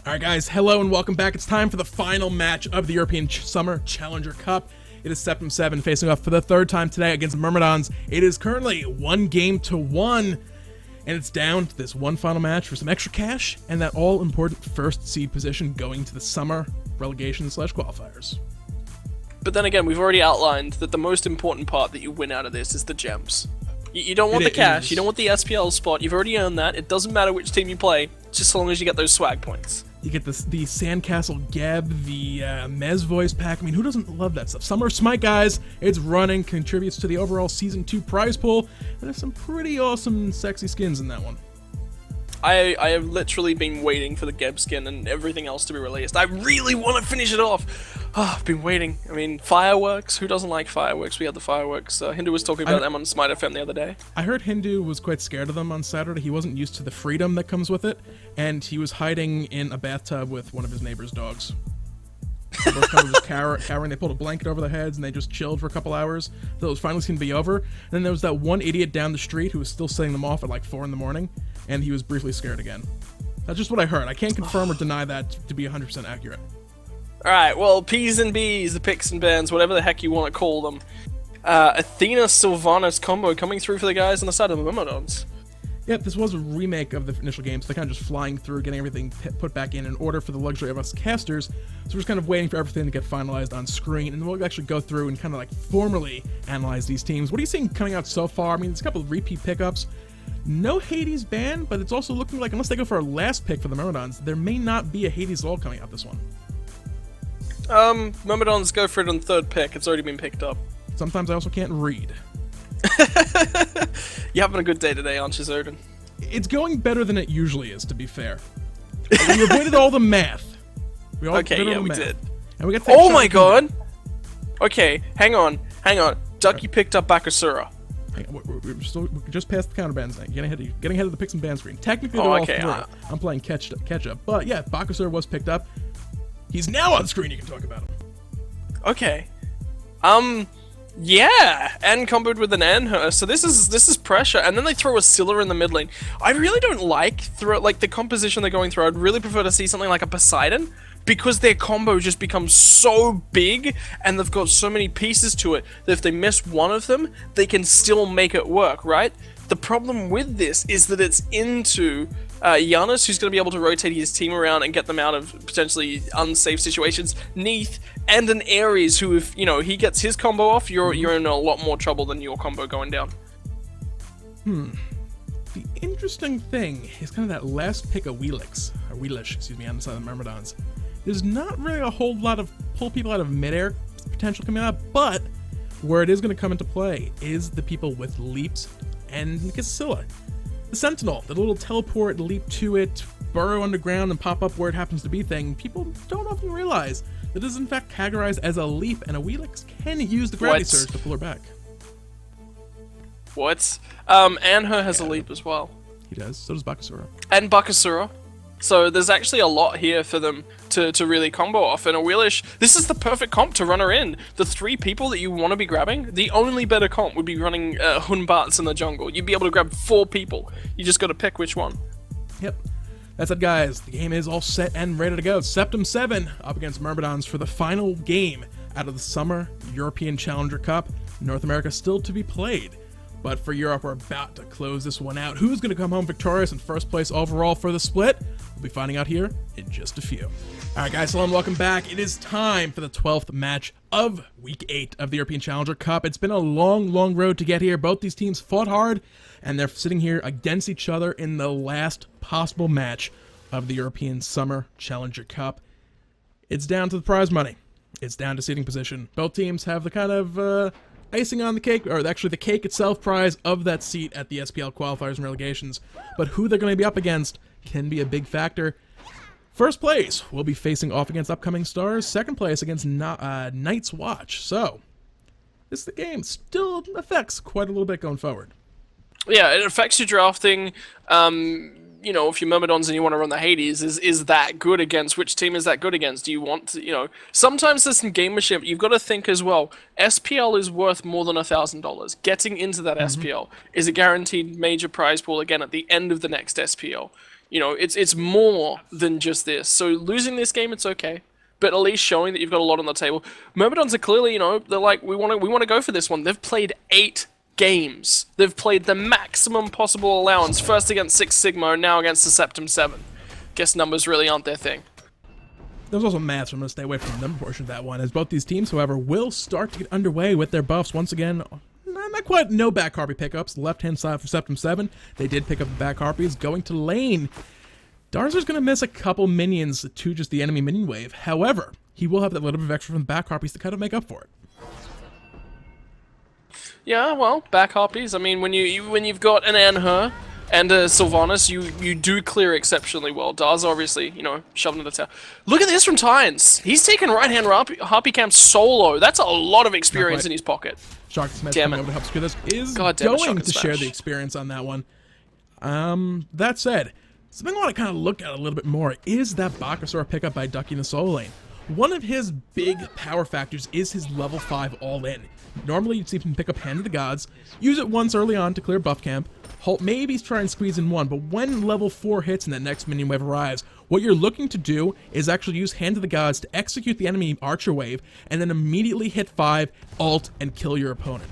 Alright guys, hello and welcome back. It's time for the final match of the European Summer Challenger Cup. It is Septem 7 facing off for the third time today against Myrmidons. It is currently 1-1, and it's down to this one final match for some extra cash and that all-important first seed position going to the summer relegation/qualifiers. But then again, we've already outlined that the most important part that you win out of this is the gems. You don't want the cash, you don't want the SPL spot, you've already earned that. It doesn't matter which team you play, just so long as you get those swag points. You get the Sandcastle Geb, the Mez voice pack. I mean, who doesn't love that stuff? Summer Smite, guys. It's running, contributes to the overall Season 2 prize pool. And there's some pretty awesome, sexy skins in that one. I have literally been waiting for the Geb skin and everything else to be released. I really want to finish it off. Oh, I've been waiting. I mean, fireworks. Who doesn't like fireworks? We had the fireworks. Hindu was talking about them on Smite FM the other day. I heard Hindu was quite scared of them on Saturday. He wasn't used to the freedom that comes with it, and he was hiding in a bathtub with one of his neighbor's dogs. They both kind of just cowering. They pulled a blanket over their heads and they just chilled for a couple hours. Until it was finally seemed to be over. And then there was that one idiot down the street who was still setting them off at like 4 in the morning, and he was briefly scared again. That's just what I heard. I can't confirm or deny that to be 100% accurate. Alright, well, P's and B's, the picks and bans, whatever the heck you want to call them. Athena Sylvanus combo coming through for the guys on the side of the Myrmidons. Yep, this was a remake of the initial game, so they're kind of just flying through, getting everything put back in order for the luxury of us casters. So we're just kind of waiting for everything to get finalized on screen, and then we'll actually go through and kind of like formally analyze these teams. What are you seeing coming out so far? I mean, there's a couple of repeat pickups. No Hades ban, but it's also looking like, unless they go for a last pick for the Myrmidons, there may not be a Hades Law coming out this one. Myrmidons go for it on third pick. It's already been picked up. Sometimes I also can't read. You're having a good day today, aren't you, Zodin? It's going better than it usually is, to be fair. We avoided all the math. We did. And we got oh my god! Okay, hang on. Ducky picked up bakasura. We're just past the counterbans now. Getting ahead of the picks and ban screen. Technically, they're all through. I'm playing catch up. But yeah, bakasura was picked up. He's now on screen. You can talk about him. Okay. Yeah, and comboed with an Anhur, so this is pressure, and then they throw a Scylla in the mid lane. I really don't like the composition they're going through. I'd really prefer to see something like a Poseidon, because their combo just becomes so big, and they've got so many pieces to it, that if they miss one of them, they can still make it work, right? The problem with this is that it's into Janus, who's going to be able to rotate his team around and get them out of potentially unsafe situations. Neith, and an Ares who, if he gets his combo off, you're in a lot more trouble than your combo going down. The interesting thing is kind of that last pick of Awilix, on the side of the Myrmidons. There's not really a whole lot of pull people out of midair potential coming out, but where it is going to come into play is the people with leaps and Scylla. The Sentinel, the little teleport, leap to it, burrow underground, and pop up where it happens to be thing, people don't often realize that is in fact categorized as a leap, and Awilix can use the gravity surge to pull her back. What? Anhur has a leap as well. He does, so does bakasura. And bakasura. So there's actually a lot here for them to really combo off, and Awilix, this is the perfect comp to run her in. The 3 people that you want to be grabbing, the only better comp would be running Hunbats in the jungle. You'd be able to grab 4 people. You just got to pick which one. Yep. That's it, guys. The game is all set and ready to go. Septem 7 up against Myrmidons for the final game out of the Summer European Challenger Cup. North America still to be played. But for Europe, we're about to close this one out. Who's going to come home victorious in first place overall for the split? We'll be finding out here in just a few. All right, guys, hello and welcome back. It is time for the 12th match of Week 8 of the European Challenger Cup. It's been a long, long road to get here. Both these teams fought hard, and they're sitting here against each other in the last possible match of the European Summer Challenger Cup. It's down to the prize money. It's down to seating position. Both teams have the kind of icing on the cake, or actually the cake itself prize of that seat at the SPL qualifiers and relegations. But who they're going to be up against can be a big factor. First place will be facing off against upcoming stars. Second place against Night's Watch. So, the game still affects quite a little bit going forward. Yeah, it affects your drafting. If you're Myrmidons and you want to run the Hades, is that good against? Which team is that good against? Do you want to, sometimes there's some gamemanship. You've got to think as well. SPL is worth more than $1,000. Getting into that SPL is a guaranteed major prize pool again at the end of the next SPL. You know, it's more than just this. So losing this game, it's okay. But at least showing that you've got a lot on the table. Myrmidons are clearly, you know, they're like, we want to go for this one. They've played 8 games. They've played the maximum possible allowance, first against 6 Sigma, and now against the Septem 7. Guess numbers really aren't their thing. There's also math, so I'm going to stay away from the number portion of that one, as both these teams, however, will start to get underway with their buffs once again. Not quite no back harpy pickups. The left-hand side for Septem 7, they did pick up the back harpies. Going to lane, Darzer's going to miss a couple minions to just the enemy minion wave. However, he will have that little bit of extra from back harpies to kind of make up for it. Yeah, well, back harpies. I mean, when you've got an Anhur and a Sylvanus, you do clear exceptionally well. Darz obviously, you know, shoving it at the tail. Look at this from Tynes. He's taken right-hand harpy camp solo. That's a lot of experience in his pocket. Shark Smith Damn coming it. over to help secure this is God damn it, going Shock to share Smash. the experience on that one. That said, something I want to kind of look at a little bit more is that bakasura pickup by Ducky in the solo lane. One of his big power factors is his level 5 all-in. Normally you'd see him pick up Hand of the Gods, use it once early on to clear buff camp, maybe try and squeeze in one, but when level 4 hits and that next minion wave arrives, what you're looking to do is actually use Hand of the Gods to execute the enemy archer wave, and then immediately hit 5, ult, and kill your opponent.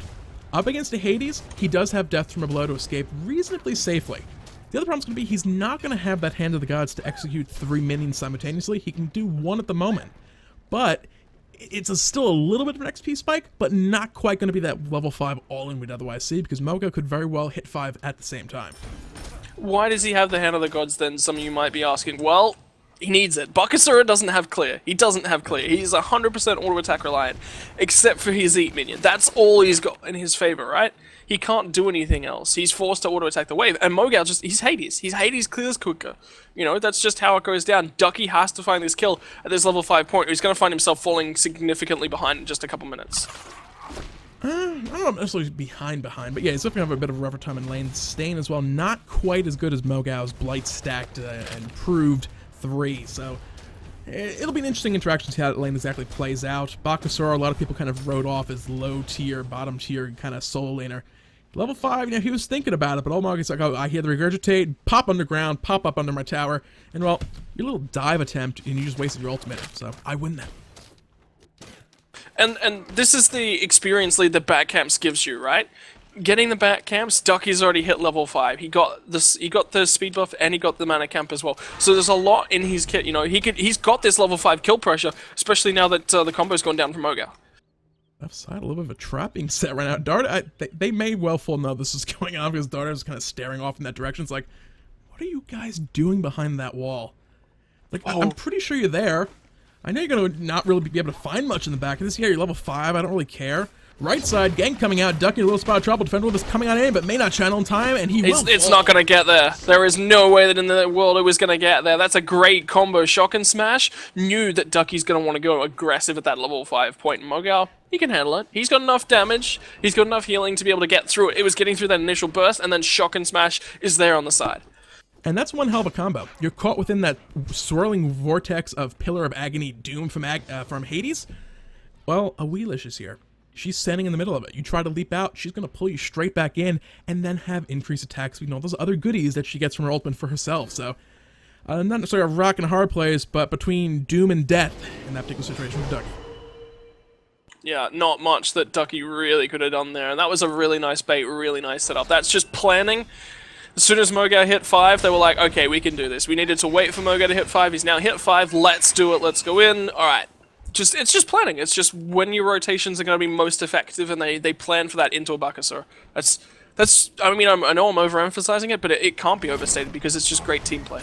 Up against a Hades, he does have Death from a Blow to escape reasonably safely. The other problem's going to be he's not going to have that Hand of the Gods to execute 3 minions simultaneously. He can do 1 at the moment. But it's still a little bit of an XP spike, but not quite going to be that level 5 all-in we'd otherwise see, because Moga could very well hit 5 at the same time. Why does he have the Hand of the Gods then? Some of you might be asking. Well, he needs it. Bakasura doesn't have clear. He doesn't have clear. He's 100% auto-attack reliant, except for his Eat minion. That's all he's got in his favor, right? He can't do anything else. He's forced to auto-attack the wave. And Mogal he's Hades. He's Hades clears quicker. You know, that's just how it goes down. Ducky has to find this kill at this level 5 point. He's going to find himself falling significantly behind in just a couple minutes. I don't know necessarily behind, but yeah, he's definitely have a bit of a rougher time in lane. Stain as well, not quite as good as Mogal's Blight stacked and proved 3, so it'll be an interesting interaction to see how that lane exactly plays out. Bakasura, a lot of people kind of wrote off as low tier, bottom tier kind of solo laner. Level 5, you know, he was thinking about it, but Olmog's like, oh, I hear the regurgitate, pop underground, pop up under my tower, and well, your little dive attempt, and you just wasted your ultimate, so I win that. And this is the experience lead that back camps gives you, right? Getting the back camps, Ducky's already hit level 5. He got the speed buff and he got the mana camp as well. So there's a lot in his kit, you know. He's got this level 5 kill pressure, especially now that the combo's gone down from Mogal. Left side, a little bit of a trap being set right now. Dart, they may well full know this is going on because Darter's kind of staring off in that direction. It's like, what are you guys doing behind that wall? Like, I'm pretty sure you're there. I know you're going to not really be able to find much in the back of this. Yeah, you're level 5. I don't really care. Right side, gank coming out. Ducky, a little spot of trouble. Defender is coming on in, but may not channel in time, and he will. It's not going to get there. There is no way that in the world it was going to get there. That's a great combo. Shock and Smash knew that Ducky's going to want to go aggressive at that level 5 point. Mogal, he can handle it. He's got enough damage. He's got enough healing to be able to get through it. It was getting through that initial burst, and then Shock and Smash is there on the side. And that's one hell of a combo. You're caught within that swirling vortex of Pillar of Agony Doom from Hades. Well, Awilix is here. She's standing in the middle of it. You try to leap out, she's going to pull you straight back in, and then have increased attacks. You know, those other goodies that she gets from her ultimate for herself. So, not necessarily a rock and a hard place, but between doom and death in that particular situation with Ducky. Yeah, not much that Ducky really could have done there. And that was a really nice bait, really nice setup. That's just planning. As soon as Moga hit 5, they were like, okay, we can do this. We needed to wait for Moga to hit 5. He's now hit 5. Let's do it. Let's go in. All right. It's just planning. It's just when your rotations are going to be most effective, and they plan for that into a bakasura. That's. I mean, I know I'm overemphasizing it, but it can't be overstated because it's just great team play.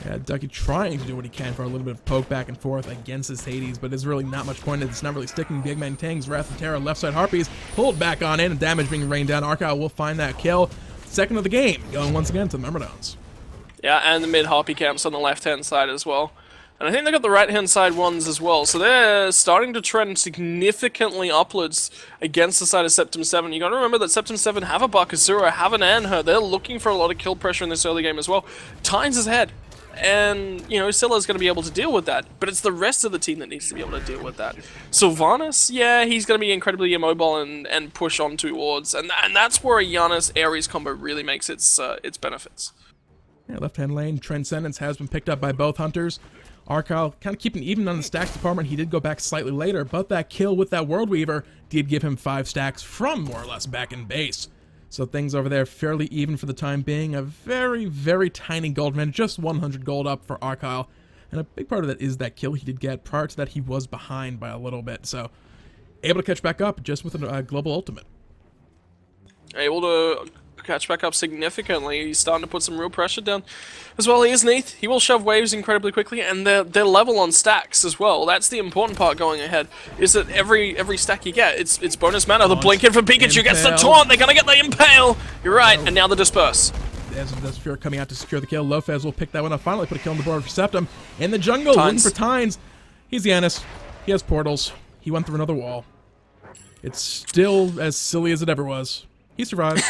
Yeah, Ducky trying to do what he can for a little bit of poke back and forth against his Hades, but there's really not much point in it. It's not really sticking. Big Man Tang's Wrath of Terror, left side Harpies, pulled back on in, and damage being rained down. Archive will find that kill. Second of the game, going once again to the Myrmidons. Yeah, and the mid Harpy camps on the left-hand side as well. And I think they got the right-hand side ones as well. So they're starting to trend significantly upwards against the side of Septem 7. You got to remember that Septem 7 have a bakasura, have an Anhur. They're looking for a lot of kill pressure in this early game as well. Tynes is ahead. And, you know, Scylla's going to be able to deal with that. But it's the rest of the team that needs to be able to deal with that. Sylvanus, yeah, he's going to be incredibly immobile and push on towards. And that's where a Janus Ares combo really makes its benefits. Yeah, left-hand lane, Transcendence has been picked up by both hunters. Archile kind of keeping even on the stacks department. He did go back slightly later, but that kill with that World Weaver did give him 5 stacks from more or less back in base. So things over there fairly even for the time being. A very, very tiny gold advantage, just 100 gold up for Archile. And a big part of that is that kill he did get. Prior to that, he was behind by a little bit. So able to catch back up just with a global ultimate. Able to catch back up significantly. He's starting to put some real pressure down. As well, he is Neith. He will shove waves incredibly quickly, and they're level on stacks as well. That's the important part going ahead, is that every stack you get, it's bonus mana. The blink in for Pikachu gets the taunt. They're going to get the impale. You're right, and now the disperse. There's Fear coming out to secure the kill. Lofez will pick that one up. Finally put a kill on the board for Septem. In the jungle, looking for Tynes. He's Janus. He has portals. He went through another wall. It's still as silly as it ever was. He survived.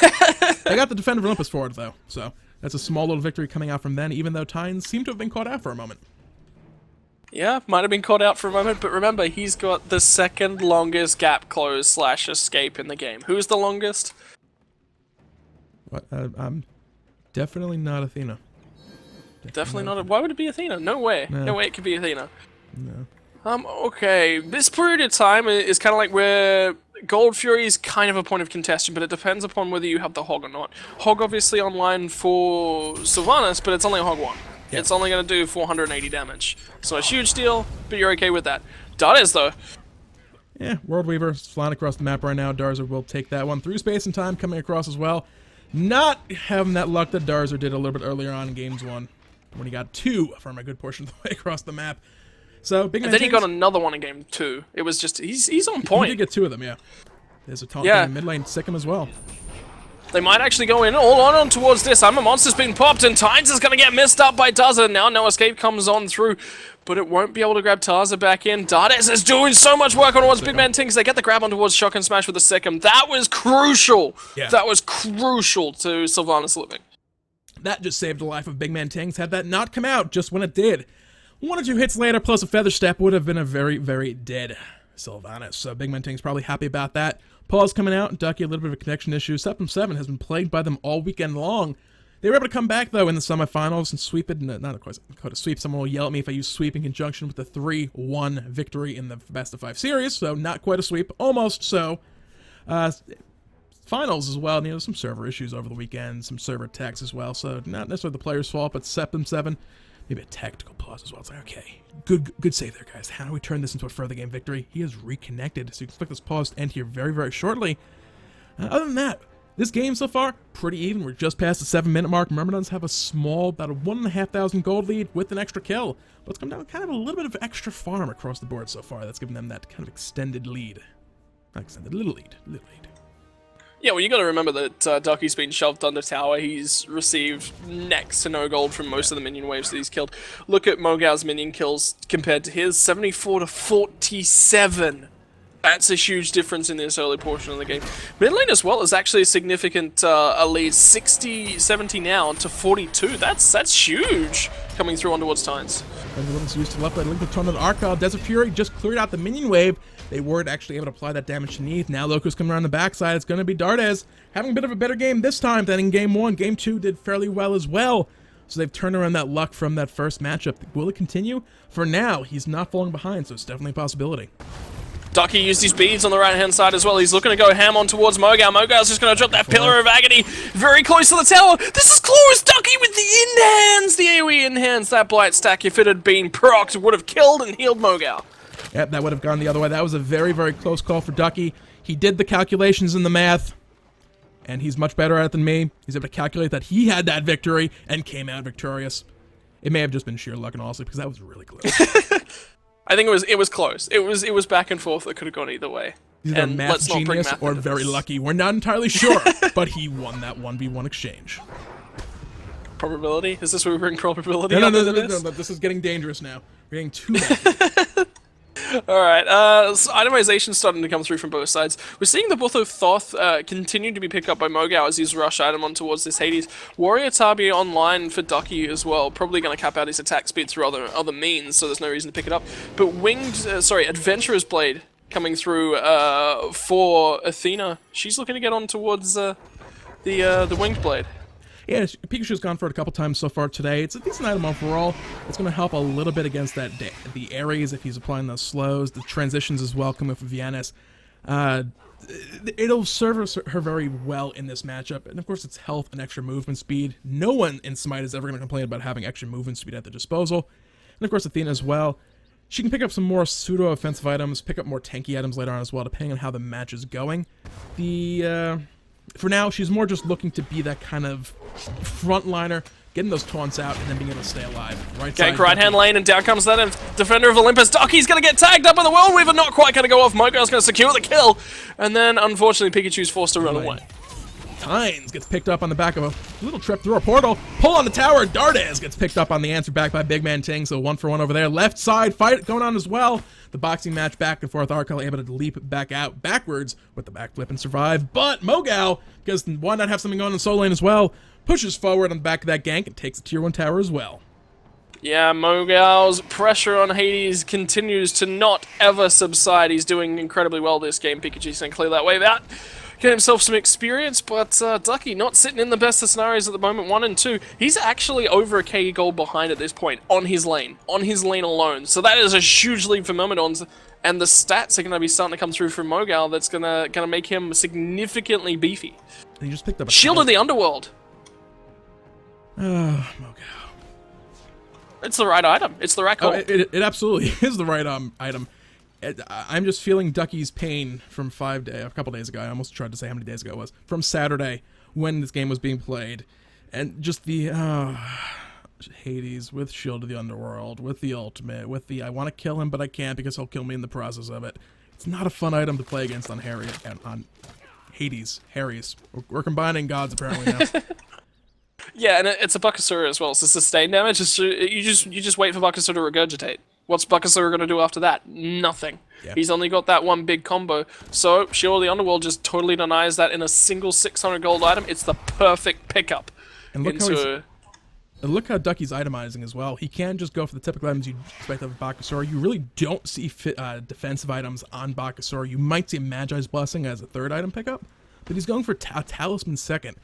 They got the Defender of Olympus forward, though, so that's a small little victory coming out from then, even though Tynes seemed to have been caught out for a moment. Yeah, might have been caught out for a moment, but remember, he's got the second longest gap close / escape in the game. Who's the longest? What? I'm definitely not Athena. Definitely not. Why would it be Athena? No way. No way it could be Athena. No. Okay. This period of time is kind of like where Gold Fury is kind of a point of contention, but it depends upon whether you have the Hog or not. Hog obviously online for Sylvanus, but it's only a Hog 1. Yeah. It's only going to do 480 damage. So a huge deal, but you're okay with that. Dardes, though. Yeah, World Weaver flying across the map right now. Darzer will take that one through space and time, coming across as well. Not having that luck that Darzer did a little bit earlier on in Games 1, when he got 2 from a good portion of the way across the map. So big. And then he got another one in Game 2. It was just he's on point. He did get 2 of them, yeah. There's a taunt in mid lane, sick him as well. They might actually go in all on towards this. I'm a Monster's been popped, and Tynes is going to get missed up by Darza. Now no escape comes on through, but it won't be able to grab Tarza back in. Dardes is doing so much work on towards Big Man Tings. They get the grab on towards Shock and Smash with the Sikkim. That was crucial. Yeah. That was crucial to Sylvanus living. That just saved the life of Big Man Tings. Had that not come out just when it did, 1 or 2 hits later plus a Feather Step would have been a very, very dead Sylvanus. So Big Man Tings probably happy about that. Paul's coming out, and Ducky a little bit of a connection issue. Septem 7 has been plagued by them all weekend long. They were able to come back, though, in the semifinals and sweep it. Not quite a sweep. Someone will yell at me if I use sweep in conjunction with the 3-1 victory in the best of 5 series, so not quite a sweep. Almost so. Finals as well. You know, some server issues over the weekend, some server techs as well, so not necessarily the player's fault, but Septem 7, maybe a tactical pause as well. It's like, okay, good save there, guys. How do we turn this into a further game victory? He is reconnected, so you can expect this pause to end here very, very shortly. Other than that, this game so far, pretty even. We're just past the 7-minute mark. Myrmidons have a small, about a 1,500 gold lead with an extra kill. But it's come down to kind of a little bit of extra farm across the board so far. That's given them that kind of extended lead. Not extended, little lead. Yeah, well, you got to remember that Ducky's been shoved under tower. He's received next to no gold from most of the minion waves that he's killed. Look at Mogau's minion kills compared to his, 74 to 47. That's a huge difference in this early portion of the game. Mid lane as well is actually a significant a lead, 70 now to 42. That's huge coming through on towards Tynes. Everyone's used to left lane, link with Tornado Archile. Desert Fury just cleared out the minion wave. They weren't actually able to apply that damage to Neith. Now Loco's coming around the backside. It's going to be Dardes having a bit of a better game this time than in Game 1. Game 2 did fairly well as well. So they've turned around that luck from that first matchup. Will it continue? For now, he's not falling behind, so it's definitely a possibility. Ducky used his beads on the right-hand side as well. He's looking to go ham on towards Mogau. Mogau's just going to drop that Pillar of Agony very close to the tower. This is close! Ducky with the in-hands! The AoE in-hands. That Blight stack, if it had been procced, would have killed and healed Mogau. Yep, that would have gone the other way. That was a very, very close call for Ducky. He did the calculations in the math, and he's much better at it than me. He's able to calculate that he had that victory and came out victorious. It may have just been sheer luck, and honestly, because that was really close. I think it was close. It was back and forth. It could have gone either way. Either math genius or very lucky. We're not entirely sure, but he won that 1v1 exchange. Probability? Is this where we bring probability? No, this is getting dangerous now. We're getting too bad. Alright, so itemization's starting to come through from both sides. We're seeing the Butho Thoth continue to be picked up by Mogau as he's rush item on towards this Hades. Warrior Tabi online for Ducky as well, probably going to cap out his attack speed through other means, so there's no reason to pick it up. But Adventurer's Blade coming through for Athena. She's looking to get on towards the Winged Blade. Yeah, Pikachu's gone for it a couple times so far today. It's a decent item overall. It's going to help a little bit against that the Ares if he's applying those slows. The transitions as well coming from Janus. It'll serve her very well in this matchup. And of course, it's health and extra movement speed. No one in Smite is ever going to complain about having extra movement speed at their disposal. And of course, Athena as well. She can pick up some more pseudo-offensive items, pick up more tanky items later on as well, depending on how the match is going. For now, she's more just looking to be that kind of frontliner, getting those taunts out, and then being able to stay alive. Gank right-hand lane, and down comes that Defender of Olympus. Ducky's going to get tagged up in the World Weaver, not quite going to go off. Mogo's going to secure the kill, and then, unfortunately, Pikachu's forced to run away. Kynes gets picked up on the back of a little trip through a portal. Pull on the tower. Dardes gets picked up on the answer back by Big Man Ting, so 1-for-1 over there. Left side fight going on as well. The boxing match back and forth. Arkel able to leap back out backwards with the backflip and survive. But Mogao, because why not have something going in the solo lane as well, pushes forward on the back of that gank and takes the tier 1 tower as well. Yeah, Mogao's pressure on Hades continues to not ever subside. He's doing incredibly well this game. Pikachu's going to clear that wave out, get himself some experience, but Ducky not sitting in the best of scenarios at the moment, 1 and 2. He's actually over a K gold behind at this point, on his lane alone. So that is a huge lead for Myrmidons, and the stats are going to be starting to come through from Mogao that's going to make him significantly beefy. And he just picked up a Shield of the Underworld. Mogao. It's the right item. It's the right call. It absolutely is the right item. I'm just feeling Ducky's pain from a couple days ago. I almost tried to say how many days ago it was. From Saturday, when this game was being played. And just the Hades with Shield of the Underworld, with the ultimate, with the I want to kill him but I can't because he'll kill me in the process of it. It's not a fun item to play against on Hades. Harry's. We're combining gods apparently now. Yeah, and it's a bakasura as well, so sustained damage. You just wait for bakasura to regurgitate. What's bakasura going to do after that? Nothing. Yeah. He's only got that one big combo. So Shield of the Underworld just totally denies that in a single 600 gold item. It's the perfect pickup. And look how Ducky's itemizing as well. He can't just go for the typical items you'd expect of Bakasura. You really don't see defensive items on Bakasura. You might see Magi's Blessing as a third item pickup, but he's going for Talisman second.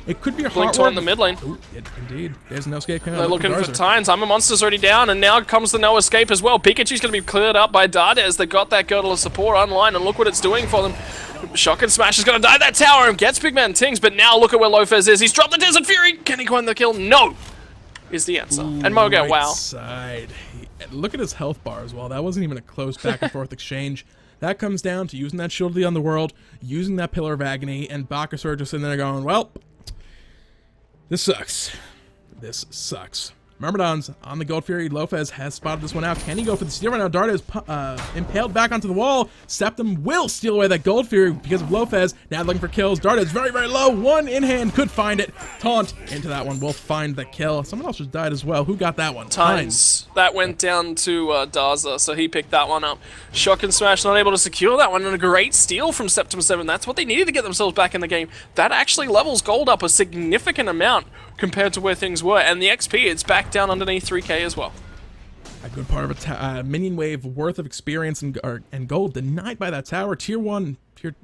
It could be a Blink Torn in the mid lane. Ooh, indeed. There's no escape. They're looking for Tines. I'm a Monster's already down, and now comes the no escape as well. Pikachu's going to be cleared up by Dardes. They got that Girdle of Support online, and look what it's doing for them. Shock and Smash is going to die that tower and gets Big Man Tings, but now look at where Lopez is. He's dropped the Desert Fury. Can he coin the kill? No, is the answer. And Mogo, right wow. Side. Look at his health bar as well. That wasn't even a close back and forth exchange. That comes down to using that Shield of the Underworld, using that Pillar of Agony, and Bakasura just sitting there going, well, this sucks. This sucks. Myrmidons on the Gold Fury. Lopez has spotted this one out. Can he go for the steal right now? Dart is impaled back onto the wall. Septem will steal away that Gold Fury because of Lopez. Now looking for kills. Dart is very, very low. One in hand. Could find it. Taunt into that one. Will find the kill. Someone else just died as well. Who got that one? Tines. That went down to Daza, so he picked that one up. Shock and Smash not able to secure that one, and a great steal from Septem 7. That's what they needed to get themselves back in the game. That actually levels gold up a significant amount compared to where things were, and the XP, it's back down underneath 3k as well. A good part of a minion wave worth of experience and gold denied by that tower. Tier 1,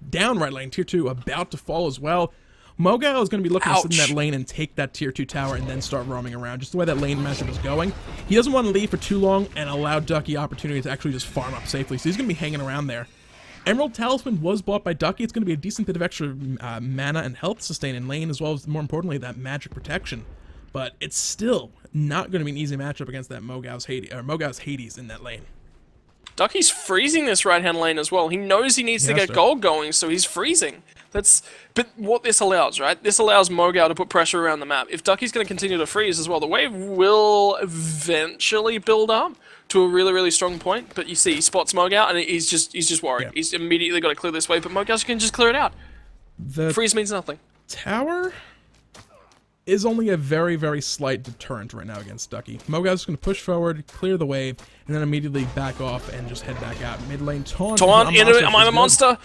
down right lane. Tier 2 about to fall as well. Mogao is going to be looking to sit in that lane and take that tier 2 tower and then start roaming around, just the way that lane matchup is going. He doesn't want to leave for too long and allow Ducky opportunity to actually just farm up safely, so he's going to be hanging around there. Emerald Talisman was bought by Ducky. It's going to be a decent bit of extra mana and health sustain in lane, as well as, more importantly, that magic protection. But it's still not going to be an easy matchup against that Mogau's Hades in that lane. Ducky's freezing this right-hand lane as well. He knows he needs to get gold going, so he's freezing. But what this allows, right? This allows Mogao to put pressure around the map. If Ducky's going to continue to freeze as well, the wave will eventually build up to a really, really strong point. But you see, he spots Mogao, and he's just worried. Yeah. He's immediately got to clear this wave, but Mogao can just clear it out. The freeze means nothing. Tower is only a very, very slight deterrent right now against Ducky. Mogao's going to push forward, clear the wave, and then immediately back off and just head back out. Mid lane taunt. Taunt into it. Am I the monster?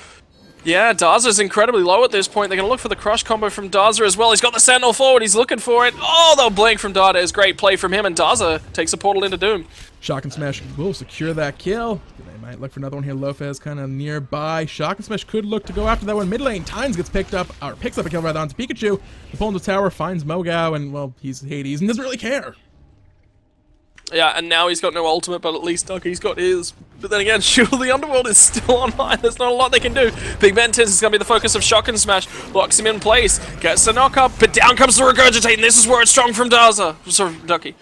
Yeah, Daza's incredibly low at this point. They're going to look for the crush combo from Daza as well. He's got the Sentinel forward. He's looking for it. Oh, they'll blink from Dada. Is great play from him, and Daza takes a portal into Doom. Shock and Smash will secure that kill. They might look for another one here. Lopez kind of nearby. Shock and Smash could look to go after that one. Mid lane, Tynes gets picked up, or picks up a kill rather onto Pikachu. The pull into the tower, finds Mogao, and, well, he's Hades and doesn't really care. Yeah, and now he's got no ultimate, but at least Ducky's got his. But then again, Shield the Underworld is still online. There's not a lot they can do. Big Ben Tins is going to be the focus of Shock and Smash. Locks him in place. Gets the knock up, but down comes the Regurgitate, and this is where it's strong from Daza. Sorry, Ducky.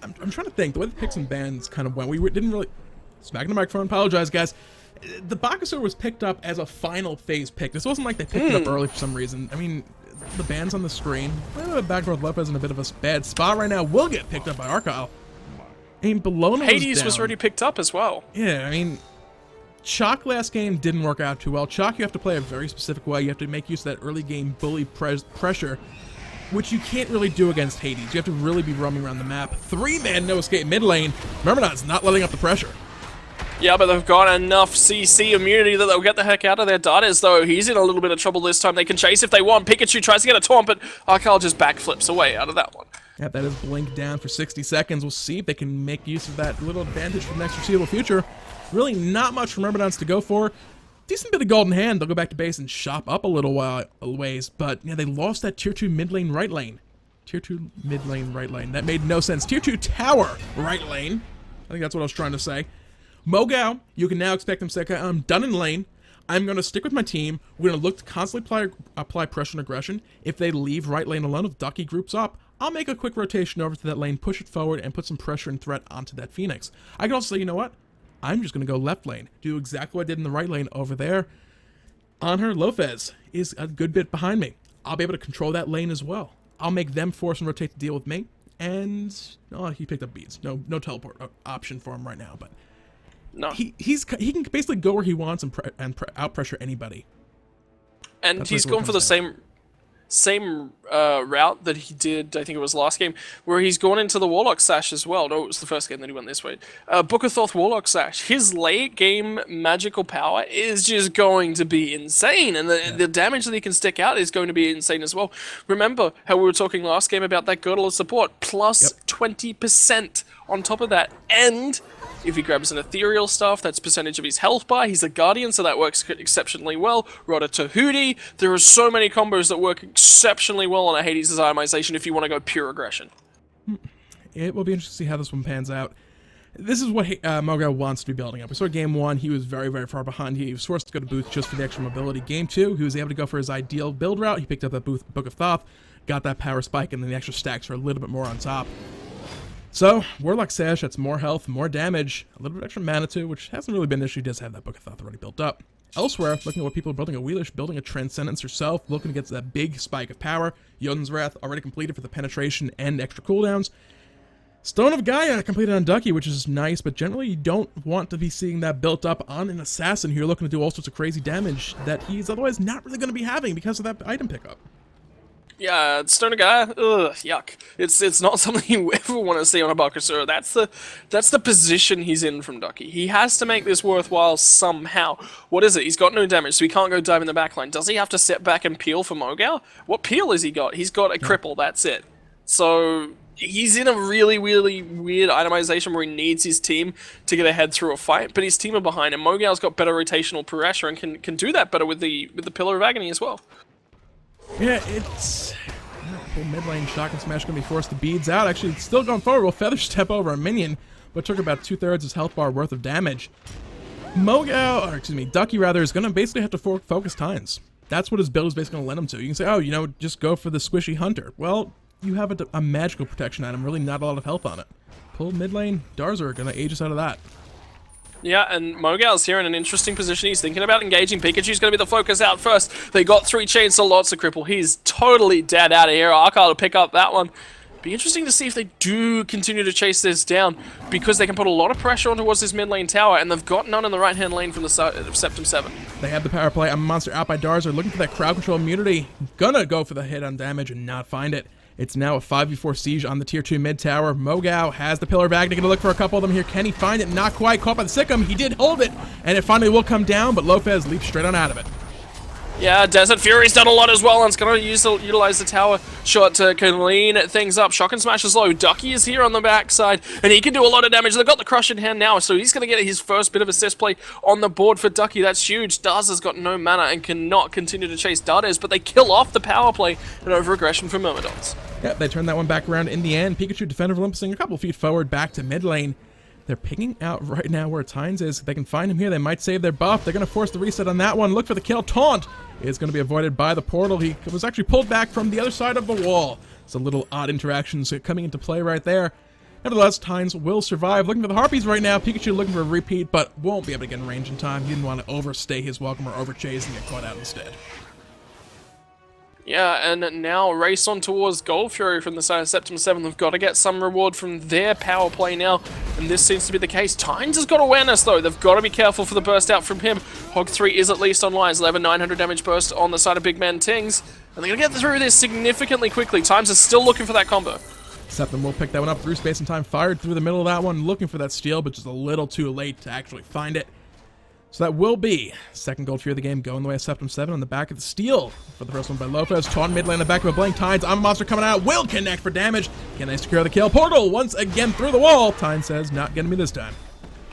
I'm trying to think. The way the picks and bans kind of went, we didn't really... Smacking the microphone, apologize, guys. The bakasura was picked up as a final phase pick. This wasn't like they picked it up early for some reason. I mean... The bands on the screen. Back north Lopez in a bit of a bad spot right now. Will get picked up by Arcyle. I mean, Bologna Hades was already picked up as well. Yeah, I mean, Chalk last game didn't work out too well. Chalk, you have to play a very specific way. You have to make use of that early game bully pressure, which you can't really do against Hades. You have to really be roaming around the map. 3-man no escape mid lane. Myrmidons not letting up the pressure. Yeah, but they've got enough CC immunity that they'll get the heck out of their Dades, though. He's in a little bit of trouble this time. They can chase if they want. Pikachu tries to get a taunt, but Arcyle just backflips away out of that one. Yeah, that is blink down for 60 seconds. We'll see if they can make use of that little advantage for the next foreseeable future. Really not much for Myrmidons to go for. Decent bit of golden hand. They'll go back to base and shop up a little ways, but yeah, they lost that tier 2 mid lane right lane. Tier 2 mid lane right lane. That made no sense. Tier 2 tower right lane. I think that's what I was trying to say. Mogao, you can now expect them to say, I'm done in lane. I'm going to stick with my team. We're going to look to constantly apply pressure and aggression. If they leave right lane alone, if Ducky groups up, I'll make a quick rotation over to that lane, push it forward, and put some pressure and threat onto that Phoenix. I can also say, you know what? I'm just going to go left lane. Do exactly what I did in the right lane over there. Anhur Lopez is a good bit behind me. I'll be able to control that lane as well. I'll make them force and rotate to deal with me. And, oh, he picked up beads. No teleport option for him right now, but... No. He can basically go where he wants and out pressure anybody. And that's he's gone for the same route that he did, I think it was last game, where he's gone into the Warlock Sash as well. No, it was the first game that he went this way. Book of Thoth Warlock Sash. His late game magical power is just going to be insane, and the damage that he can stick out is going to be insane as well. Remember how we were talking last game about that Girdle of Support, plus 20% on top of that, and... if he grabs an ethereal stuff, that's percentage of his health bar. He's a guardian, so that works exceptionally well. Rhoda Tahuti. There are so many combos that work exceptionally well on a Hades' itemization if you want to go pure aggression. It will be interesting to see how this one pans out. This is what Mogao wants to be building up. We saw game 1, he was very, very far behind. He was forced to go to Booth just for the extra mobility. Game 2, he was able to go for his ideal build route. He picked up that Book of Thoth, got that power spike, and then the extra stacks are a little bit more on top. So, Warlock Sash, that's more health, more damage, a little bit extra mana too, which hasn't really been an issue. He does have that Book of Thoth already built up. Elsewhere, looking at what people are building, Awilix building a Transcendence herself, looking to get that big spike of power. Jotun's Wrath already completed for the penetration and extra cooldowns. Stone of Gaia completed on Ducky, which is nice, but generally you don't want to be seeing that built up on an assassin who you're looking to do all sorts of crazy damage that he's otherwise not really going to be having because of that item pickup. Yeah, Stone of Gaia, ugh, yuck. It's not something you ever want to see on a bakasura. That's the position he's in from Ducky. He has to make this worthwhile somehow. What is it? He's got no damage, so he can't go dive in the backline. Does he have to step back and peel for Mogao? What peel has he got? He's got a cripple, that's it. So he's in a really, really weird itemization where he needs his team to get ahead through a fight, but his team are behind him. Mogao's got better rotational pressure and can do that better with the Pillar of Agony as well. Yeah, it's... Full mid lane Shock and Smash going to be forced to beads out. Actually, still going forward. Will Feather step over a minion, but took about 2/3 his health bar worth of damage. Ducky rather, is going to basically have to focus Tynes. That's what his build is basically going to let him to. You can say, oh, you know, just go for the squishy Hunter. Well, you have a magical protection item, really not a lot of health on it. Pull mid lane, Darzer are going to age us out of that. Yeah, and Mogao's here in an interesting position. He's thinking about engaging. Pikachu's going to be the focus out first. They got 3 chains to lots of cripple. He's totally dead out of here. Arcyle to pick up that one. Be interesting to see if they do continue to chase this down, because they can put a lot of pressure on towards this mid lane tower, and they've got none in the right-hand lane from the Septem 7. They have the power play. I'm a monster out by Darzer, looking for that crowd control immunity. Gonna go for the hit on damage and not find it. It's now a 5v4 siege on the tier 2 mid tower. Mogao has the Pillar of Agony, gonna look for a couple of them here. Can he find it? Not quite. Caught by the Sikkim. He did hold it, and it finally will come down, but Lopez leaps straight on out of it. Yeah, Desert Fury's done a lot as well, and it's going to utilize the tower shot to clean things up. Shock and Smash is low. Ducky is here on the backside, and he can do a lot of damage. They've got the Crush in hand now, so he's going to get his first bit of assist play on the board for Ducky. That's huge. Daz has got no mana and cannot continue to chase Dardes, but they kill off the power play and over-aggression from Myrmidons. Yep, they turn that one back around in the end. Pikachu, Defender of Olympusing a couple feet forward back to mid lane. They're picking out right now where Tynes is. If they can find him here, they might save their buff. They're going to force the reset on that one. Look for the kill. Taunt is going to be avoided by the portal. He was actually pulled back from the other side of the wall. It's a little odd interactions coming into play right there. Nevertheless, Tynes will survive. Looking for the Harpies right now. Pikachu looking for a repeat, but won't be able to get in range in time. He didn't want to overstay his welcome or overchase and get caught out instead. Yeah, and now race on towards Gold Fury from the side of Septem 7. They've got to get some reward from their power play now, and this seems to be the case. Tynes has got awareness, though. They've got to be careful for the burst out from him. Hog 3 is at least online. So they have a 900 damage burst on the side of Big Man Tings, and they're going to get through this significantly quickly. Tynes is still looking for that combo. Septem will pick that one up through space and time. Fired through the middle of that one, looking for that steal, but just a little too late to actually find it. So that will be second Gold Fury of the game going the way of Septem 7 on the back of the steal for the first one by Lopez. Taunt mid lane on the back of a blank. Tynes, I'm a monster coming out, will connect for damage. Can they secure the kill? Portal once again through the wall. Tynes says, not getting me this time.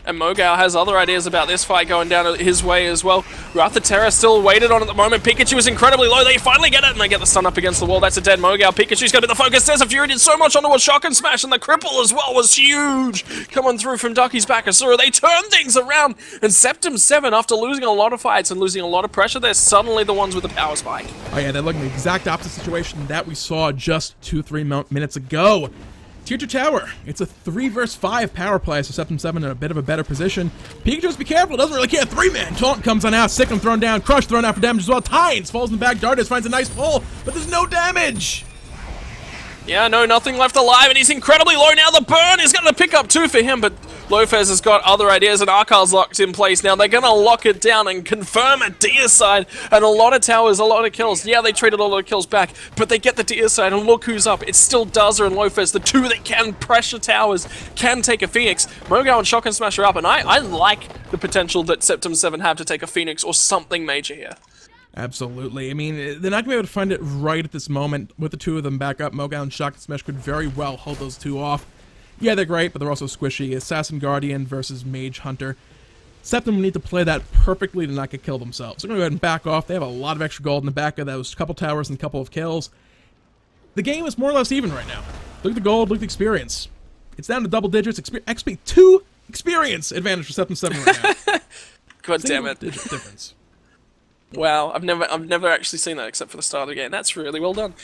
And Mogao has other ideas about this fight going down his way as well. Wrath of Terror still waited on at the moment. Pikachu is incredibly low. They finally get it, and they get the stun up against the wall. That's a dead Mogao. Pikachu's going to be the focus. There's a Fury. Did so much onto a Shock and Smash, and the cripple as well was huge. Coming through from Ducky's bakasura. They turn things around, and Septem 7, after losing a lot of fights and losing a lot of pressure, they're suddenly the ones with the power spike. Oh yeah, they're looking at the exact opposite situation that we saw just 2-3 minutes ago. Tier 2 tower. It's a 3 versus 5 power play, so Septem 7 in a bit of a better position. Pikachu, just be careful, doesn't really care. 3-man. Taunt comes on out. Sikkim thrown down. Crush thrown out for damage as well. Tynes falls in the back. Dardes finds a nice pull, but there's no damage. Yeah, no, nothing left alive, and he's incredibly low now. The burn is going to pick up 2 for him, but Lopez has got other ideas, and Arkal's locked in place now. They're going to lock it down and confirm a deicide, and a lot of towers, a lot of kills. Yeah, they traded a lot of kills back, but they get the deicide, and look who's up. It's still Daza and Lopez, the two that can pressure towers, can take a Phoenix. Mogao and Shock and Smash are up, and I like the potential that Septem 7 have to take a Phoenix or something major here. Absolutely. I mean, they're not going to be able to find it right at this moment. With the two of them back up, Mogao and Shock and Smash could very well hold those two off. Yeah, they're great, but they're also squishy. Assassin Guardian versus Mage Hunter. Septem will need to play that perfectly to not get killed themselves. They're going to go ahead and back off. They have a lot of extra gold in the back of those couple towers and a couple of kills. The game is more or less even right now. Look at the gold, look at the experience. It's down to double digits. XP 2 experience advantage for Septem 7 right now. God damn it. Digit difference. Wow, I've never actually seen that except for the start of the game. That's really well done.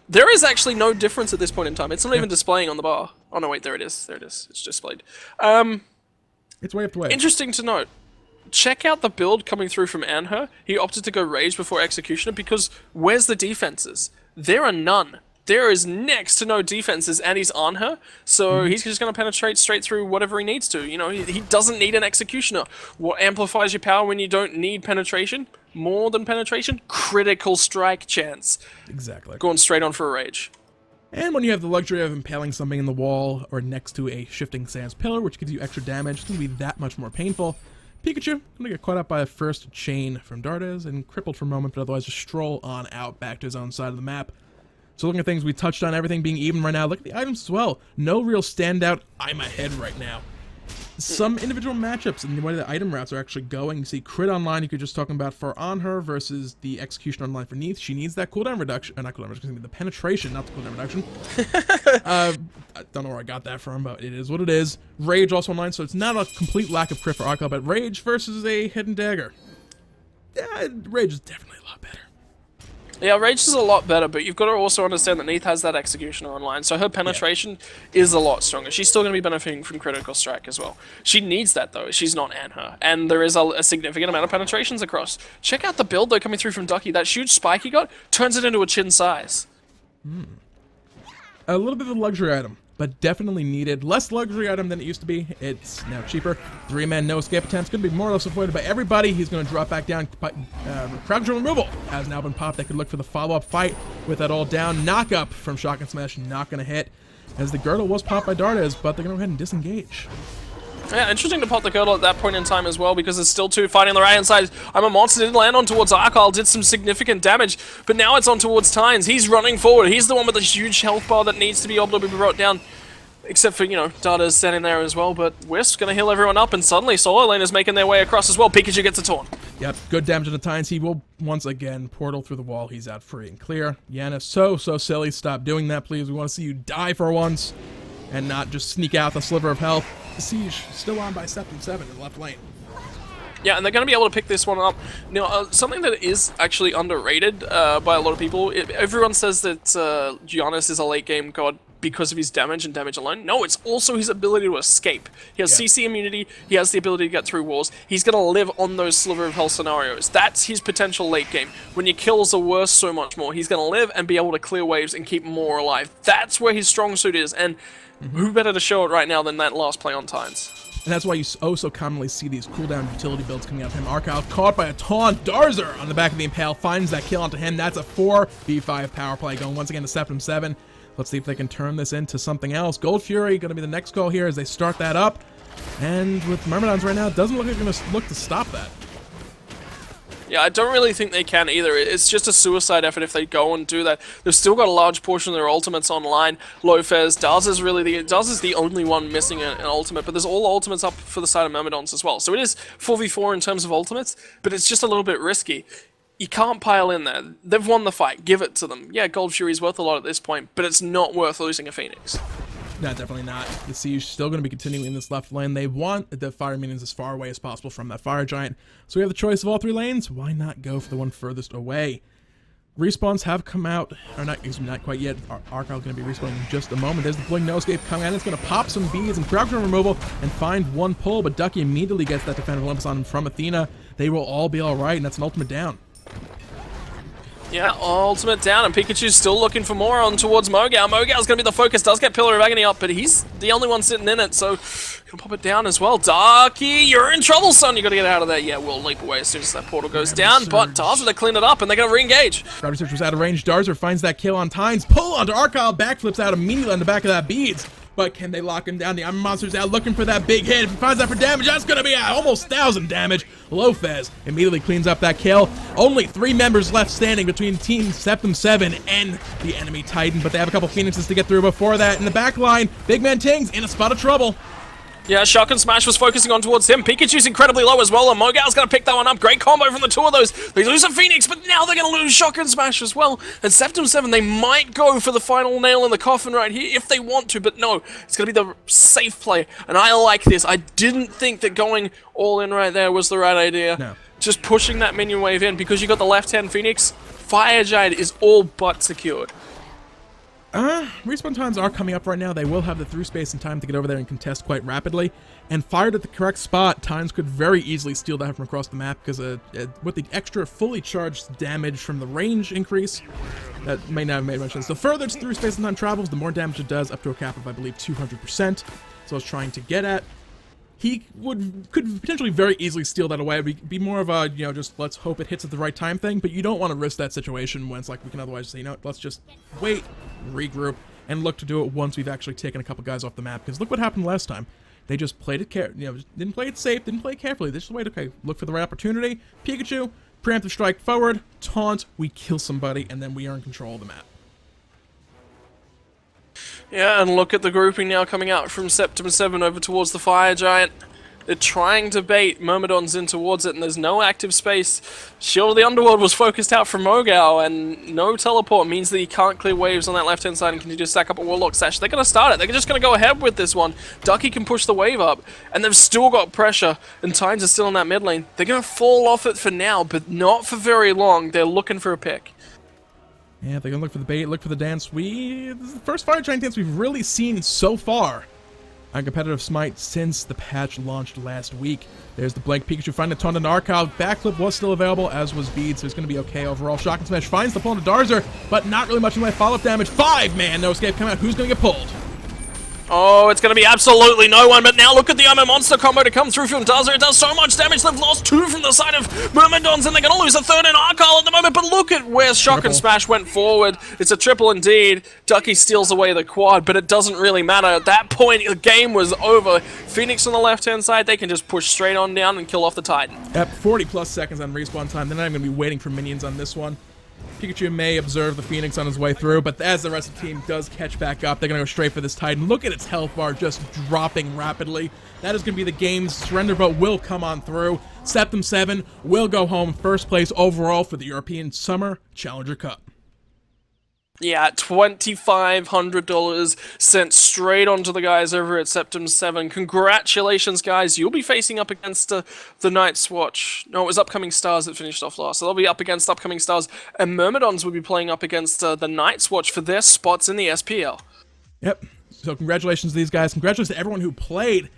There is actually no difference at this point in time. It's not even displaying on the bar. Oh no, wait, there it is. There it is. It's displayed. It's way up to way. Interesting to note. Check out the build coming through from Anhur. He opted to go Rage before Executioner because where's the defenses? There are none. There is next to no defenses, and he's Anhur, so he's just going to penetrate straight through whatever he needs to. You know, he doesn't need an Executioner. What amplifies your power when you don't need penetration? More than penetration? Critical strike chance. Exactly. Going straight on for a Rage. And when you have the luxury of impaling something in the wall or next to a shifting sands pillar, which gives you extra damage, it's going to be that much more painful. Pikachu, going to get caught up by a first chain from Dardes and crippled for a moment, but otherwise just stroll on out back to his own side of the map. So looking at things, we touched on everything being even right now. Look at the items as well. No real standout I'm ahead right now. Some individual matchups and the way the item routes are actually going. You see crit online, you could just talking about for Anhur versus the execution online for Neith. She needs that cooldown reduction, not cooldown reduction, the penetration, not the cooldown reduction. I don't know where I got that from, but it is what it is. Rage also online, so it's not a complete lack of crit for Arcal, but Rage versus a Hidden Dagger. Yeah, Rage is definitely a lot better. Yeah, Rage is a lot better, but you've got to also understand that Neith has that Executioner online, so her penetration is a lot stronger. She's still going to be benefiting from Critical Strike as well. She needs that, though. She's not Anhur, and there is a significant amount of penetrations across. Check out the build, though, coming through from Ducky. That huge spike he got turns it into a chin size. A little bit of a luxury item. but definitely needed. Less luxury item than it used to be. It's now cheaper. 3-man no escape attempts. Going to be more or less avoided by everybody. He's going to drop back down. Crowd control removal has now been popped. They could look for the follow-up fight with that all down. Knock up from Shotgun Smash. Not going to hit, as the girdle was popped by Dardes, but they're going to go ahead and disengage. Yeah, interesting to pop the girdle at that point in time as well, because there's still two fighting on the right-hand side. I'm a monster, did land on towards Archile, did some significant damage, but now it's on towards Tynes. He's running forward. He's the one with the huge health bar that needs to be able to be brought down. Except for, you know, Data's standing there as well, but Wisp's going to heal everyone up, and suddenly solo laners making their way across as well. Pikachu gets a taunt. Yep, good damage on the Tynes. He will, once again, portal through the wall. He's out free and clear. Janus, so silly. Stop doing that, please. We want to see you die for once, and not just sneak out the sliver of health. The siege still on by Septem 7 in the left lane. Yeah, and they're going to be able to pick this one up. Now, something that is actually underrated by a lot of people, everyone says that Janus is a late-game god because of his damage and damage alone. No, it's also his ability to escape. He has CC immunity, he has the ability to get through walls. He's going to live on those sliver of health scenarios. That's his potential late game. When your kills are worse so much more, he's going to live and be able to clear waves and keep more alive. That's where his strong suit is, and who better to show it right now than that last play on Tynes? And that's why you so commonly see these cooldown utility builds coming out of him. Archile caught by a taunt. Darzer on the back of the Impale finds that kill onto him. That's a 4v5 power play going once again to Septem 7. Let's see if they can turn this into something else. Gold Fury going to be the next call here as they start that up. And with Myrmidons right now, it doesn't look like they're going to look to stop that. Yeah, I don't really think they can either. It's just a suicide effort if they go and do that. They've still got a large portion of their ultimates online. Lofez, Daz is the only one missing an ultimate, but there's all ultimates up for the side of Myrmidons as well. So it is 4v4 in terms of ultimates, but it's just a little bit risky. You can't pile in there. They've won the fight. Give it to them. Yeah, Gold Fury's worth a lot at this point, but it's not worth losing a Phoenix. No, definitely not. The Siege still going to be continuing in this left lane. They want the Fire Minions as far away as possible from that Fire Giant. So we have the choice of all three lanes. Why not go for the one furthest away? Respawns have come out, or not quite yet. Archile going to be respawning in just a moment. There's the Blink No Escape coming out. It's going to pop some beads and crowd control removal and find one pull, but Ducky immediately gets that Defender of Olympus on him from Athena. They will all be alright, and that's an ultimate down. Yeah, ultimate down, and Pikachu's still looking for more on towards Mogao. Mogao's going to be the focus, does get Pillar of Agony up, but he's the only one sitting in it, so can pop it down as well. Darky, you're in trouble, son. You got to get out of there. Yeah, we'll leap away as soon as that portal goes down, but Darzer, they clean it up, and they're going to re-engage. Gravity Surge was out of range. Darzer finds that kill on Tynes. Pull onto Archile, backflips out immediately on the back of that Beads. But can they lock him down? The Iron Monster's out looking for that big hit. If he finds that for damage, that's going to be almost 1,000 damage. Lofez immediately cleans up that kill. Only 3 members left standing between Team Septem 7 and the enemy Titan, but they have a couple Phoenixes to get through before that. In the back line, Big Man Ting's in a spot of trouble. Yeah, Shotgun Smash was focusing on towards him. Pikachu's incredibly low as well, and Mogao's going to pick that one up. Great combo from the two of those. They lose a Phoenix, but now they're going to lose Shotgun Smash as well. And Septem 7, they might go for the final nail in the coffin right here if they want to, but no, it's going to be the safe play. And I like this. I didn't think that going all in right there was the right idea. No. Just pushing that minion wave in, because you got the left-hand Phoenix, Fire Giant is all but secured. Respawn times are coming up right now. They will have the through space and time to get over there and contest quite rapidly. And fired at the correct spot, Tynes could very easily steal that from across the map, because with the extra fully charged damage from the range increase, that may not have made much sense. The further it's through space and time travels, the more damage it does, up to a cap of, I believe, 200%. So I was trying to get at. He could potentially very easily steal that away. It'd be more of a, just let's hope it hits at the right time thing, but you don't want to risk that situation when it's like we can otherwise say, let's just wait, regroup, and look to do it once we've actually taken a couple guys off the map. Because look what happened last time. They just played it didn't play it safe, didn't play it carefully. They just waited, okay, look for the right opportunity. Pikachu, preemptive strike forward, taunt, we kill somebody, and then we are in control of the map. Yeah, and look at the grouping now coming out from Septem 7 over towards the Fire Giant. They're trying to bait Myrmidons in towards it, and there's no active space. Shield of the Underworld was focused out from Mogao, and no teleport means that he can't clear waves on that left-hand side and continue to stack up a Warlock Sash. They're going to start it. They're just going to go ahead with this one. Ducky can push the wave up, and they've still got pressure, and Tynes are still in that mid lane. They're going to fall off it for now, but not for very long. They're looking for a pick. Yeah, they're going to look for the bait, look for the dance. This is the first Fire Giant dance we've really seen so far on competitive Smite since the patch launched last week. There's the blank Pikachu finding a taunt on Archile. Backflip was still available, as was Beads, so it's going to be okay overall. Shotgun Smash finds the pull into Darzer, but not really much in the way of follow-up damage. 5-man no escape coming out. Who's going to get pulled? Oh, it's going to be absolutely no one, but now look at the Armor Monster combo to come through from Dazzler. It does so much damage. They've lost 2 from the side of Myrmidons, and they're going to lose a 3rd in Arcyle at the moment, but look at where Shock and Smash went forward. It's a triple indeed. Ducky steals away the quad, but it doesn't really matter. At that point, the game was over. Phoenix on the left-hand side, they can just push straight on down and kill off the Titan. Yep, 40+ seconds on respawn time. They're not even going to be waiting for minions on this one. Pikachu may observe the Phoenix on his way through, but as the rest of the team does catch back up, they're going to go straight for this Titan. Look at its health bar just dropping rapidly. That is going to be the game's surrender vote will come on through. Septem 7 will go home first place overall for the European Summer Challenger Cup. Yeah, $2,500 sent straight onto the guys over at Septem 7. Congratulations, guys. You'll be facing up against the Night's Watch. No, it was Upcoming Stars that finished off last. So they'll be up against Upcoming Stars. And Myrmidons will be playing up against the Night's Watch for their spots in the SPL. Yep. So congratulations to these guys. Congratulations to everyone who played.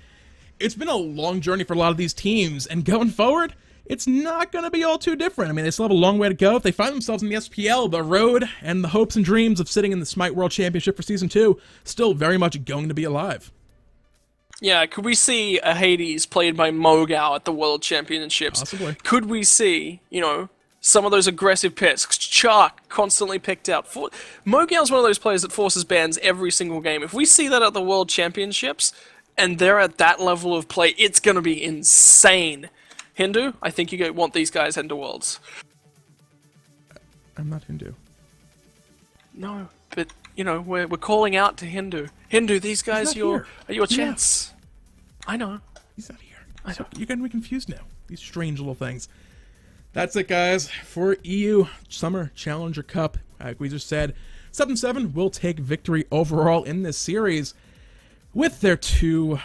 It's been a long journey for a lot of these teams. And going forward, it's not going to be all too different. I mean, they still have a long way to go. If they find themselves in the SPL, the road and the hopes and dreams of sitting in the Smite World Championship for Season 2 still very much going to be alive. Yeah, could we see a Hades played by Mogao at the World Championships? Possibly. Could we see, you know, some of those aggressive picks? Chark constantly picked out. Mogao's one of those players that forces bans every single game. If we see that at the World Championships, and they're at that level of play, it's going to be insane. Hindu, I think you want these guys into Worlds. I'm not Hindu. No, but, you know, we're calling out to Hindu. Hindu, these guys are your chance. Yeah. I know. He's not here. So you're getting me confused now. These strange little things. That's it, guys, for EU Summer Challenger Cup. Like we just said, Septem 7 will take victory overall in this series with their 2-1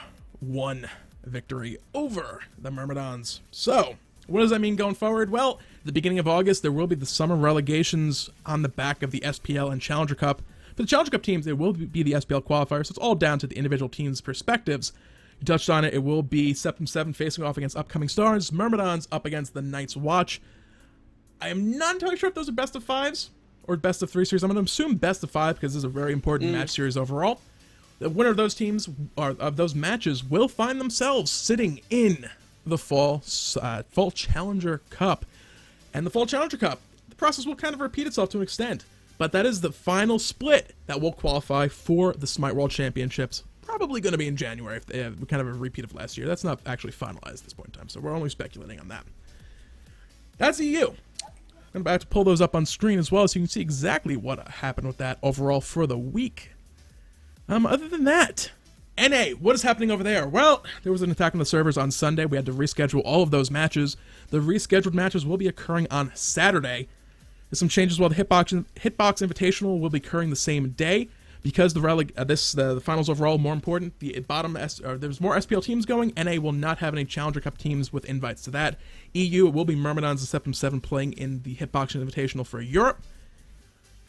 victory over the Myrmidons. So, what does that mean going forward? Well, at the beginning of August, there will be the summer relegations on the back of the SPL and Challenger Cup. For the Challenger Cup teams, it will be the SPL qualifiers, so it's all down to the individual teams' perspectives. You touched on it, it will be Septem 7 facing off against Upcoming Stars, Myrmidons up against the Night's Watch. I am not entirely sure if those are best of 5s or best of 3 series. I'm going to assume best of 5 because this is a very important match series overall. The winner of those teams, or of those matches, will find themselves sitting in the Fall Challenger Cup. And the Fall Challenger Cup, the process will kind of repeat itself to an extent, but that is the final split that will qualify for the Smite World Championships. Probably going to be in January, if they have kind of a repeat of last year. That's not actually finalized at this point in time, so we're only speculating on that. That's EU. I'm about to pull those up on screen as well, so you can see exactly what happened with that overall for the week. Other than that, NA, what is happening over there? Well, there was an attack on the servers on Sunday. We had to reschedule all of those matches. The rescheduled matches will be occurring on Saturday. There's some changes while the Hitbox Invitational will be occurring the same day. Because the finals overall more important, there's more SPL teams going. NA will not have any Challenger Cup teams with invites to that. EU, it will be Myrmidons and Septem 7 playing in the Hitbox Invitational for Europe.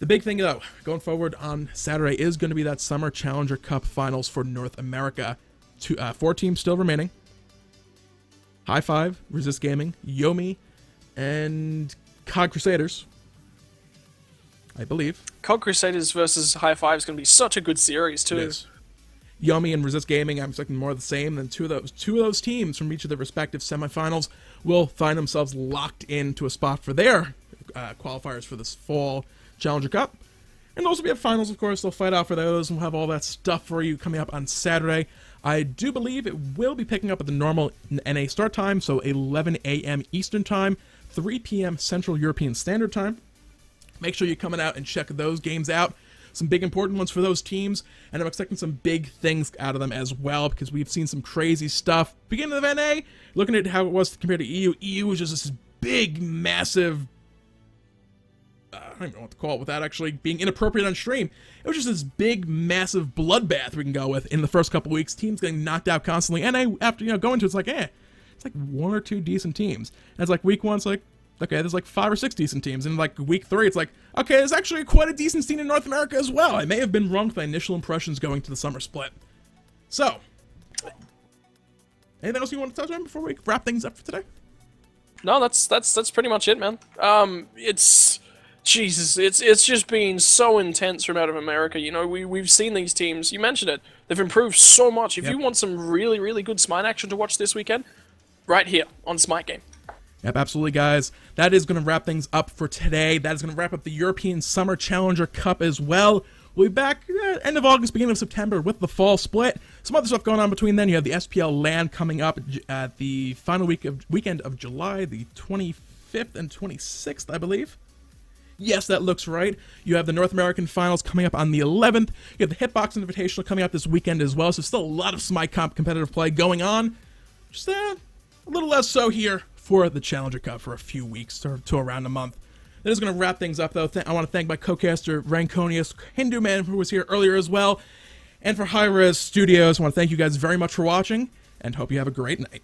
The big thing, though, going forward on Saturday is going to be that Summer Challenger Cup Finals for North America. 4 teams still remaining. High5, Resist Gaming, Yomi, and COD Crusaders, I believe. COD Crusaders versus High5 is going to be such a good series, too. It is. Yomi and Resist Gaming, I'm expecting more of the same. Then two of those teams from each of their respective semifinals will find themselves locked into a spot for their qualifiers for this Fall Challenger Cup. And those will be at finals, of course. They'll fight out for those, and we'll have all that stuff for you coming up on Saturday. I do believe it will be picking up at the normal NA start time, so 11 a.m. Eastern Time, 3 p.m. Central European Standard Time. Make sure you're coming out and check those games out. Some big important ones for those teams, and I'm expecting some big things out of them as well, because we've seen some crazy stuff. Beginning of NA, looking at how it was compared to EU, EU was just this big, massive, I don't even know what to call it without actually being inappropriate on stream. It was just this big, massive bloodbath we can go with in the first couple weeks. Teams getting knocked out constantly. NA, after going to it's like, it's like 1 or 2 decent teams. And it's like week 1, it's like, okay, there's like 5 or 6 decent teams. And like week 3, it's like, okay, there's actually quite a decent scene in North America as well. I may have been wrong with my initial impressions going to the summer split. So, anything else you want to touch on before we wrap things up for today? No, that's pretty much it, man. Jesus, it's just been so intense from out of America. You know, we've seen these teams. You mentioned it. They've improved so much. If you want some really, really good Smite action to watch this weekend, right here on Smite Game. Yep, absolutely, guys. That is going to wrap things up for today. That is going to wrap up the European Summer Challenger Cup as well. We'll be back end of August, beginning of September with the fall split. Some other stuff going on between then. You have the SPL LAN coming up at the final weekend of July, the 25th and 26th, I believe. Yes, that looks right. You have the North American Finals coming up on the 11th. You have the Hitbox Invitational coming up this weekend as well. So still a lot of Smite Comp competitive play going on. Just a little less so here for the Challenger Cup for a few weeks to around a month. That is going to wrap things up, though. I want to thank my co-caster, Ranconius Hindu Man, who was here earlier as well. And for hi-rez Studios, I want to thank you guys very much for watching, and hope you have a great night.